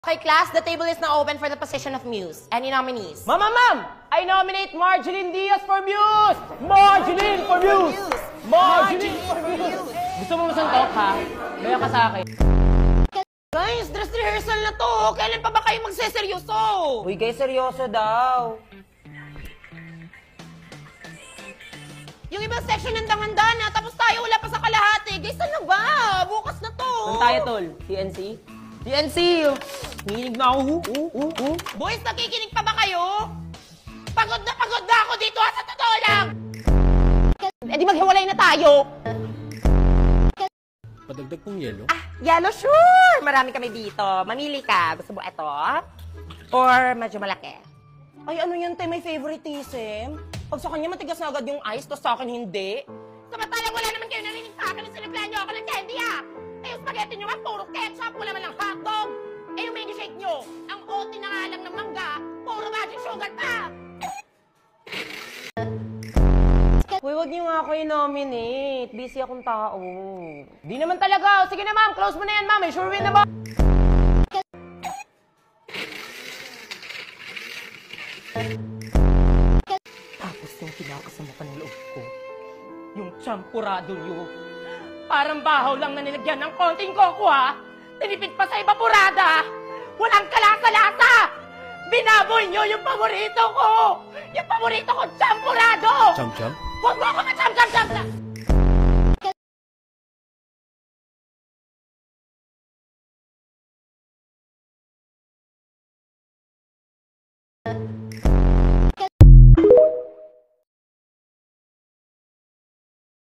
Okay, class, the table is now open for the position of muse. Any nominees? Ma'am! I nominate Marjeline Diaz for Muse! Marjeline for Muse! Marjeline for Muse! Gusto mo masantok, ha? Baya ka sa akin. Guys, dress rehearsal na to. Kailan pa ba kayo magseseryoso? Uy, guys, seryoso daw. Yung ibang section ng handa na, tapos tayo wala pa sa kalahati. Guys, ano ba? Bukas na to. Saan tayo, tol? CNC? CNC! Hinig na ako. Boys, nakikinig pa ba kayo? Pagod na ako dito, ha? Sa totoo lang! Eh di maghiwalay na tayo. Padagdag pong yelo? Yellow, sure! Marami kami dito. Mamili ka. Gusto mo ito? Or medyo malaki? Ay, ano yan, te? May favoritism? Pag sa kanya matigas na agad yung ice, tapos sa akin hindi. Samantalang wala naman kayo narinig sa akin na siniplan niyo ako ng candy, ah! Eh, yung spaghetti niyo nga, puro ketchup, wala man lang hotdog. Eh, yung mango shake niyo, ang ote na nga lang ng mangga, puro magic sugar pa! Uy, wag niyo nga ako i-nominate. Busy akong tao. Di naman talaga. Sige na, ma'am. Close mo na yan, ma'am. May sure win na ba? Tapos yung tinakas sa mukha ng loob ko. Yung champurado niyo. Parang bahaw lang na nilagyan ng konting koko, ha? Tinipid pa sa evaporada. Walang kalasa-lasa! Binaboy niyo yung paborito ko! Yung paborito ko, champurado! Cham-cham? Huwag mo ako ma-cham-cham-cham!